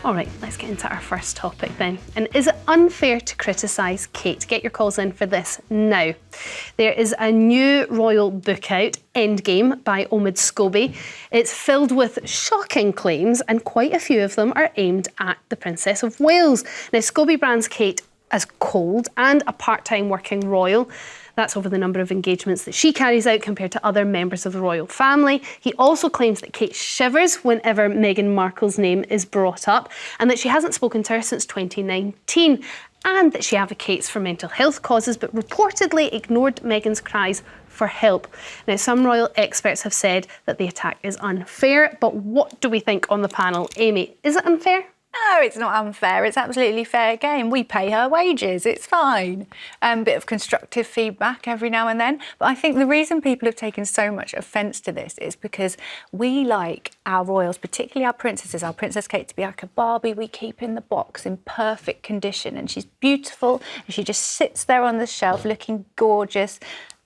All right, let's get into our first topic then. And is it unfair to criticise Kate? Get your calls in for this now. There is a new royal book out, Endgame, by Omid Scobie. It's filled with shocking claims, and quite a few of them are aimed at the Princess of Wales. Now, Scobie brands Kate as cold and a part-time working royal. That's over the number of engagements that she carries out compared to other members of the royal family. He also claims that Kate shivers whenever Meghan Markle's name is brought up, and that she hasn't spoken to her since 2019, and that she advocates for mental health causes, but reportedly ignored Meghan's cries for help. Now, some royal experts have said that the attack is unfair, but what do we think on the panel? Amy, is it unfair? No, it's not unfair. It's absolutely fair game. We pay her wages. It's fine. Bit of constructive feedback every now and then. But I think the reason people have taken so much offence to this is because we like our royals, particularly our princesses, our Princess Kate, to be like a Barbie we keep in the box in perfect condition. And she's beautiful and she just sits there on the shelf looking gorgeous,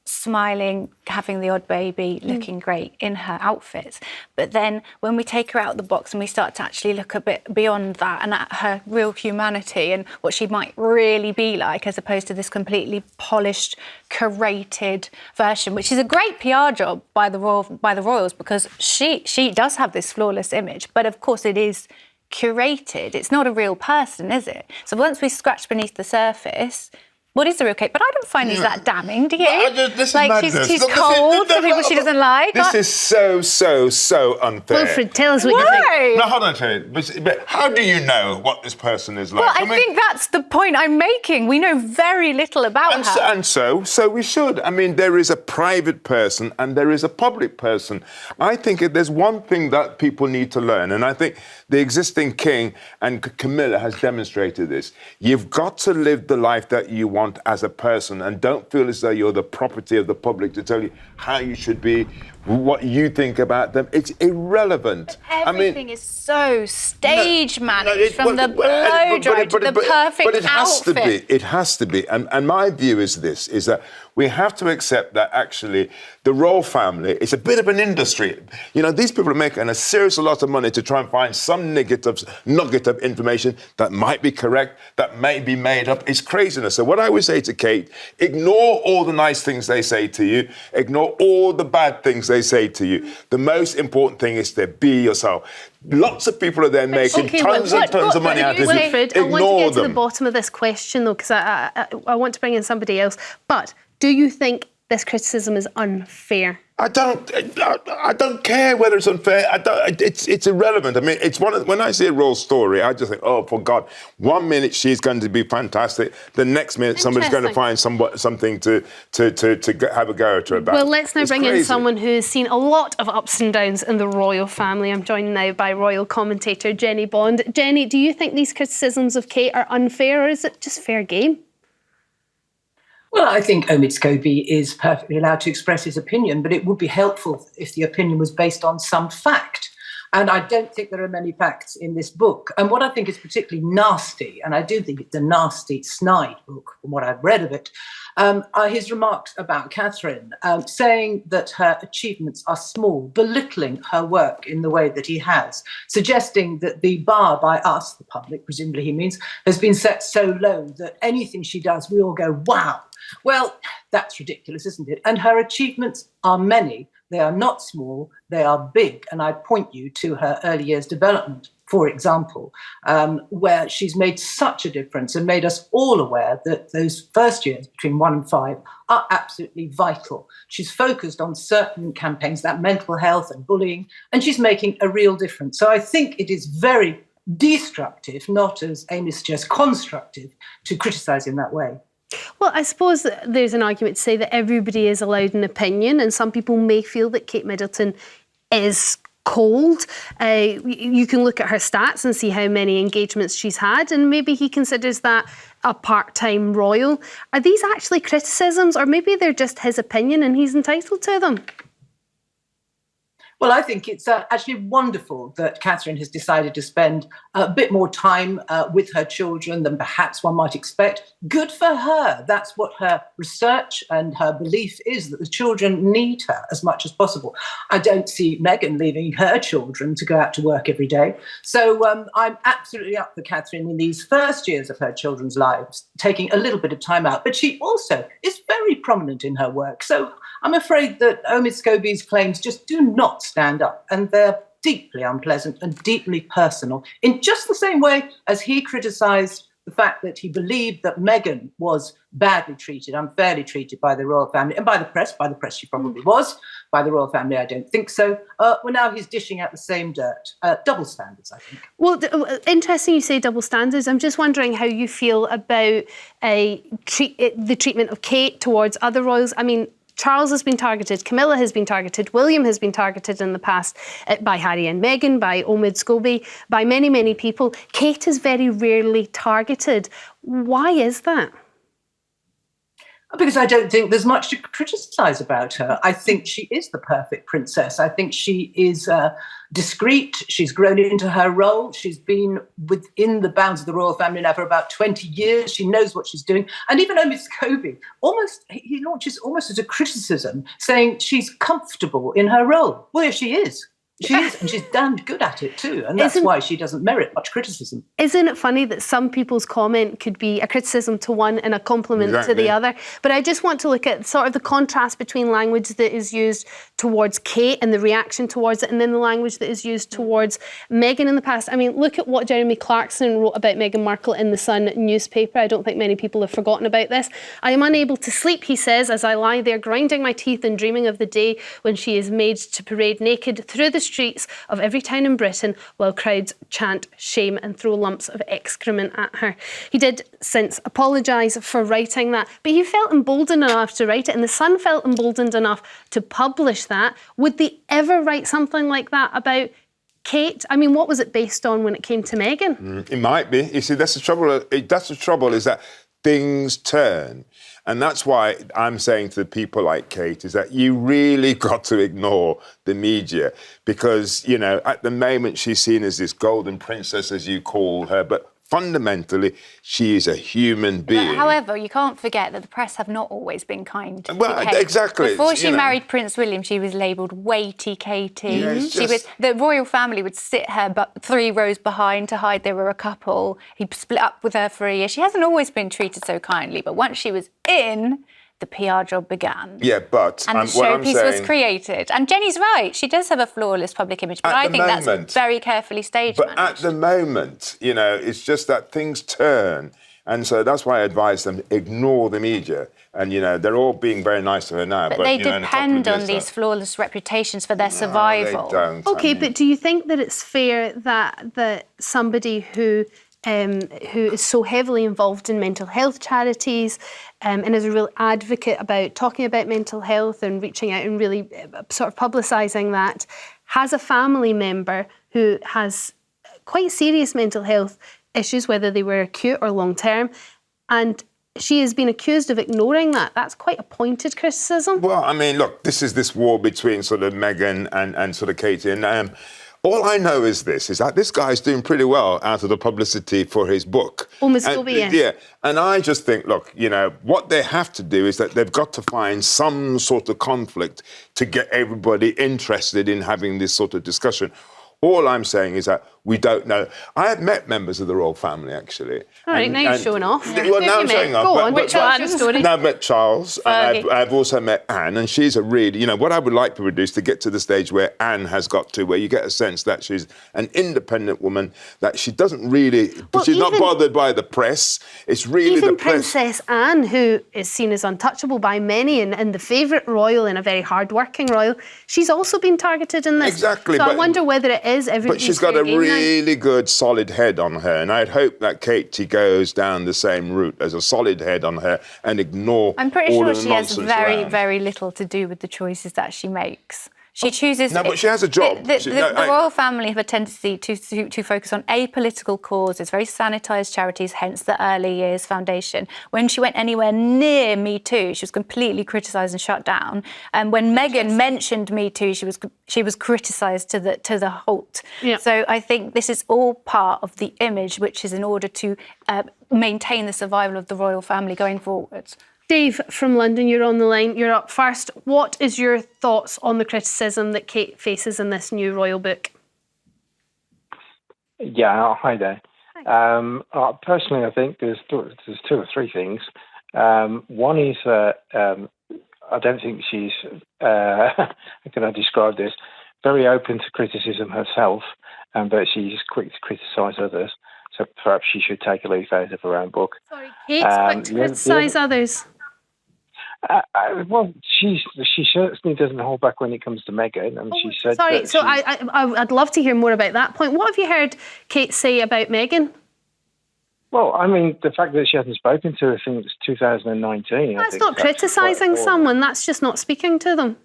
smiling, having the odd baby, looking great in her outfits. But then when we take her out of the box and we start to actually look a bit beyond that and at her real humanity and what she might really be like, as opposed to this completely polished, curated version, which is a great PR job by the royals, because she does have this flawless image, but of course it is curated. It's not a real person, is it? So once we scratch beneath the surface, what is the real Kate? But I don't find these that damning, do you? This is madness. She's cold for people she doesn't like. This is so unfair. Wilfred, tell us what you think. No, hold on a minute. But how do you know what this person is like? Well, I think that's the point I'm making. We know very little about her. And so we should. I mean, there is a private person and there is a public person. I think if there's one thing that people need to learn, and I think the existing king and Camilla has demonstrated this. You've got to live the life that you want as a person, and don't feel as though you're the property of the public to tell you how you should be, what you think about them. It's irrelevant. Everything is so stage managed, from the blow dry to the perfect but it has outfit. to be. It has to be. And my view is this, is that we have to accept that actually the royal family is a bit of an industry. You know, these people are making a serious lot of money to try and find some nugget of information that might be correct, that may be made up. It's craziness. So what I would say to Kate, ignore all the nice things they say to you, ignore all the bad things they say to you. The most important thing is to be yourself. Lots of people are there making tons and tons of money out of this. Wilfred, I want to get to the bottom of this question, though, because I want to bring in somebody else. But do you think this criticism is unfair? I don't care whether it's unfair. It's irrelevant. I mean, it's when I see a royal story, I just think, oh, for God, 1 minute she's going to be fantastic, the next minute somebody's going to find something to have a go at her about. Well, let's now bring in someone who's seen a lot of ups and downs in the royal family. I'm joined now by royal commentator Jannie Bond. Jennie, do you think these criticisms of Kate are unfair, or is it just fair game? Well, I think Omid Scobie is perfectly allowed to express his opinion, but it would be helpful if the opinion was based on some fact. And I don't think there are many facts in this book. And what I think is particularly nasty, and I do think it's a nasty, snide book from what I've read of it, are his remarks about Catherine, saying that her achievements are small, belittling her work in the way that he has, suggesting that the bar by us, the public, presumably he means, has been set so low that anything she does, we all go, wow. Well, that's ridiculous, isn't it? And her achievements are many. They are not small, they are big. And I point you to her early years development, for example, where she's made such a difference and made us all aware that those first years between 1 and 5 are absolutely vital. She's focused on certain campaigns, that mental health and bullying, and she's making a real difference. So I think it is very destructive, not as Amy suggests, constructive, to criticise in that way. Well, I suppose there's an argument to say that everybody is allowed an opinion, and some people may feel that Kate Middleton is cold. You can look at her stats and see how many engagements she's had, and maybe he considers that a part-time royal. Are these actually criticisms, or maybe they're just his opinion and he's entitled to them? Well, I think it's actually wonderful that Catherine has decided to spend a bit more time with her children than perhaps one might expect. Good for her. That's what her research and her belief is, that the children need her as much as possible. I don't see Meghan leaving her children to go out to work every day. So I'm absolutely up for Catherine in these first years of her children's lives, taking a little bit of time out. But she also is very prominent in her work. So I'm afraid that Omid Scobie's claims just do not stand up, and they're deeply unpleasant and deeply personal, in just the same way as he criticised the fact that he believed that Meghan was badly treated, unfairly treated by the royal family, and by the press she probably was. By the royal family, I don't think so. Well, now he's dishing out the same dirt. Double standards, I think. Well, interesting you say double standards. I'm just wondering how you feel about the treatment of Kate towards other royals. I mean, Charles has been targeted, Camilla has been targeted, William has been targeted in the past by Harry and Meghan, by Omid Scobie, by many, many people. Kate is very rarely targeted. Why is that? Because I don't think there's much to criticise about her. I think she is the perfect princess. I think she is discreet. She's grown into her role. She's been within the bounds of the royal family now for about 20 years. She knows what she's doing. And even Omid Scobie, he launches almost as a criticism, saying she's comfortable in her role. Well, yes, she is. She is, and she's damned good at it too, and that's why she doesn't merit much criticism. Isn't it funny that some people's comment could be a criticism to one and a compliment to the other? But I just want to look at sort of the contrast between language that is used towards Kate and the reaction towards it, and then the language that is used towards Meghan in the past. I mean, look at what Jeremy Clarkson wrote about Meghan Markle in the Sun newspaper. I don't think many people have forgotten about this. I am unable to sleep, he says, as I lie there grinding my teeth and dreaming of the day when she is made to parade naked through the streets of every town in Britain while crowds chant shame and throw lumps of excrement at her. He did since apologise for writing that, but he felt emboldened enough to write it, and the Sun felt emboldened enough to publish that. Would they ever write something like that about Kate? I mean, what was it based on when it came to Meghan? It might be. You see, that's the trouble. That's the trouble, is that things turn. And that's why I'm saying to the people like Kate is that you really got to ignore the media, because, you know, at the moment she's seen as this golden princess, as you call her, but fundamentally, she is a human being. But, however, you can't forget that the press have not always been kind to Kate. Exactly. Before she married Prince William, she was labelled weighty Katie. Yeah, the royal family would sit her 3 rows behind to hide they were a couple. He'd split up with her for a year. She hasn't always been treated so kindly, but once she was in, the PR job began. Yeah, but and the showpiece was created. And Jennie's right; she does have a flawless public image, but I think that's very carefully staged. But at the moment, you know, it's just that things turn, and so that's why I advise them ignore the media. And you know, they're all being very nice to her now, but they depend on these flawless reputations for their survival. They don't. Okay, but do you think that it's fair that somebody who is so heavily involved in mental health charities and is a real advocate about talking about mental health and reaching out and really sort of publicising that, has a family member who has quite serious mental health issues, whether they were acute or long-term, and she has been accused of ignoring that? That's quite a pointed criticism. Well, I mean, look, this is this war between sort of Meghan and sort of Katie, and all I know is that this guy's doing pretty well out of the publicity for his book. Omid Scobie, yes. Yeah, and I just think, look, you know, what they have to do is that they've got to find some sort of conflict to get everybody interested in having this sort of discussion. All I'm saying is that we don't know. I have met members of the royal family, actually. All right, now you're showing off. Well, now I'm showing off. Go on, which one's your story? Now I've met Charles, and I've also met Anne, and she's a really, you know, what I would like people to do is to get to the stage where Anne has got to, where you get a sense that she's an independent woman, that she doesn't really, she's not bothered by the press. It's really the press. Princess Anne, who is seen as untouchable by many and the favourite royal and a very hard-working royal, she's also been targeted in this. Exactly. So I wonder whether it is everybody's. But she's got a really good, solid head on her, and I'd hope that Katie goes down the same route as a solid head on her and ignore all of the nonsense. I'm pretty sure she has very little to do with the choices that she makes. She chooses... No, but she has a job. The royal family have a tendency to focus on apolitical causes, very sanitised charities, hence the Early Years Foundation. When she went anywhere near Me Too, she was completely criticised and shut down. And when Meghan mentioned Me Too, she was criticised to the halt. Yeah. So I think this is all part of the image, which is in order to maintain the survival of the royal family going forwards. Dave from London, you're on the line. You're up first. What is your thoughts on the criticism that Kate faces in this new royal book? Yeah, hi there. Hi. Personally, I think there's two or three things. One is I don't think she's, how can I describe this, very open to criticism herself, but she's quick to criticise others. So perhaps she should take a leaf out of her own book. Sorry, Kate, quick to criticise others. Well, she certainly doesn't hold back when it comes to Meghan, and she said. Sorry, so I'd love to hear more about that point. What have you heard Kate say about Meghan? Well, I mean, the fact that she hasn't spoken to her since 2019. That's not criticising someone. That's just not speaking to them.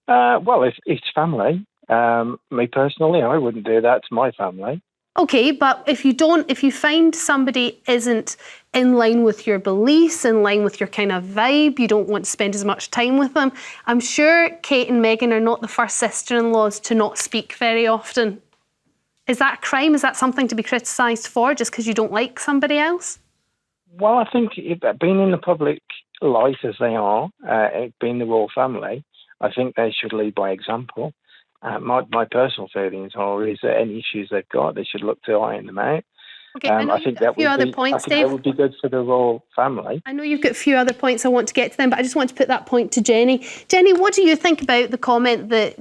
Well, it's family. Me personally, I wouldn't do that to my family. Okay, but if you find somebody isn't in line with your beliefs, in line with your kind of vibe, you don't want to spend as much time with them, I'm sure Kate and Meghan are not the first sister-in-laws to not speak very often. Is that a crime? Is that something to be criticised for just because you don't like somebody else? Well, I think being in the public light as they are, being the royal family, I think they should lead by example. My personal feelings are is that any issues they've got, they should look to iron them out. Okay, I think that would be good for the royal family. I know you've got a few other points I want to get to them, but I just want to put that point to Jennie. Jennie, what do you think about the comment that,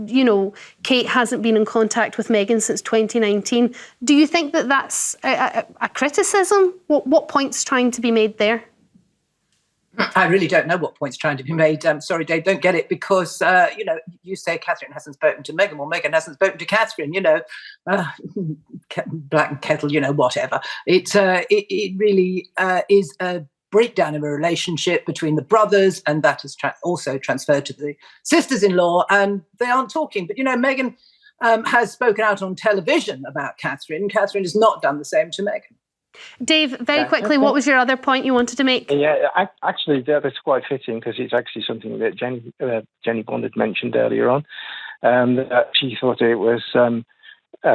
Kate hasn't been in contact with Meghan since 2019? Do you think that that's a criticism? What point's trying to be made there? I really don't know what point's trying to be made. Sorry, Dave, don't get it because, you say Catherine hasn't spoken to Meghan. Well, Meghan hasn't spoken to Catherine, black kettle, whatever. It really is a breakdown of a relationship between the brothers, and that has also transferred to the sisters-in-law, and they aren't talking. But, Meghan has spoken out on television about Catherine. Catherine has not done the same to Meghan. Dave, very quickly, what was your other point you wanted to make? Yeah, actually, that's quite fitting because it's actually something that Jannie Bond had mentioned earlier on. That she thought it was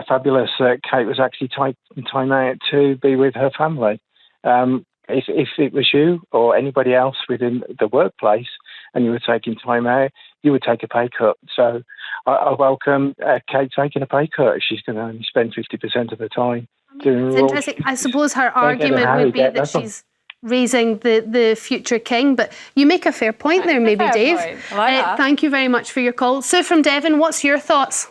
fabulous that Kate was actually taking time out to be with her family. If it was you or anybody else within the workplace and you were taking time out, you would take a pay cut. So I welcome Kate taking a pay cut if she's going to only spend 50% of the time. It's interesting. I suppose her argument would be that she's raising the future king, but you make a fair point there, maybe, Dave. Thank you very much for your call. Sue from Devon, what's your thoughts?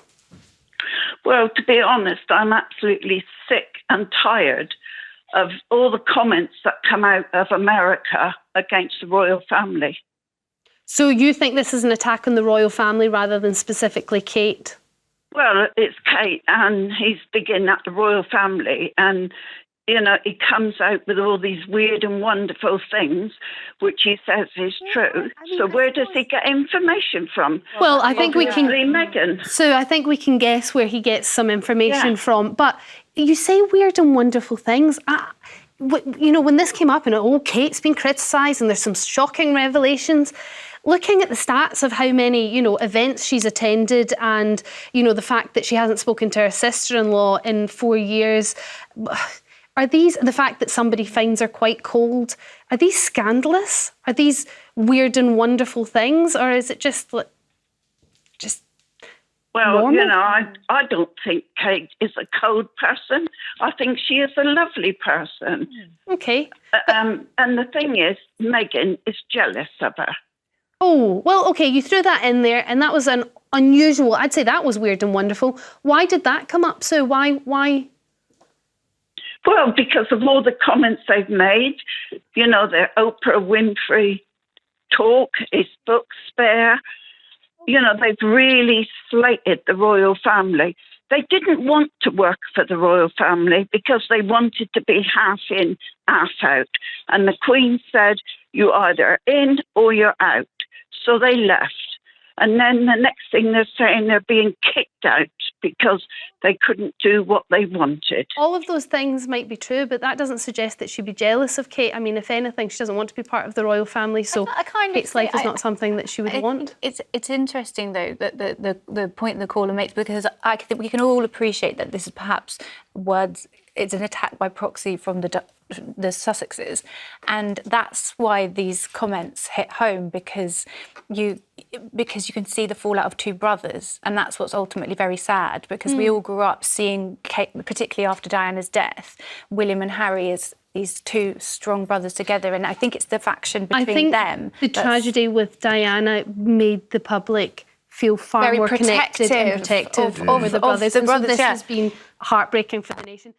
Well, to be honest, I'm absolutely sick and tired of all the comments that come out of America against the royal family. So you think this is an attack on the royal family rather than specifically Kate? Well, it's Kate, and he's digging at the royal family, and, he comes out with all these weird and wonderful things, which he says is true. So where does he get information from? Well, I think we can... Meghan. So I think we can guess where he gets some information from. But you say weird and wonderful things. When this came up and, Kate's been criticised and there's some shocking revelations... Looking at the stats of how many, events she's attended and, the fact that she hasn't spoken to her sister-in-law in 4 years, the fact that somebody finds her quite cold, are these scandalous? Are these weird and wonderful things? Or is it just normal? I don't think Kate is a cold person. I think she is a lovely person. Okay. And the thing is, Meghan is jealous of her. Oh, well, okay, you threw that in there, and that was an unusual, I'd say that was weird and wonderful. Why did that come up, Sue? Why? Well, because of all the comments they've made, their Oprah Winfrey talk, his book Spare, they've really slated the royal family. They didn't want to work for the royal family because they wanted to be half in, half out. And the Queen said, you're either in or you're out. So they left. And then the next thing they're saying they're being kicked out because they couldn't do what they wanted. All of those things might be true, but that doesn't suggest that she'd be jealous of Kate. I mean, if anything, she doesn't want to be part of the royal family, so Kate's life is not something that she would want. It's interesting, though, that the point the caller makes, because I think we can all appreciate that this is perhaps it's an attack by proxy from the Sussexes, and that's why these comments hit home, because you can see the fallout of two brothers, and that's what's ultimately very sad, because we all grew up seeing Kate, particularly after Diana's death, William and Harry as these two strong brothers together, and I think it's the faction between them. The tragedy with Diana made the public feel far more connected and protective over the brothers. So this has been heartbreaking for the nation.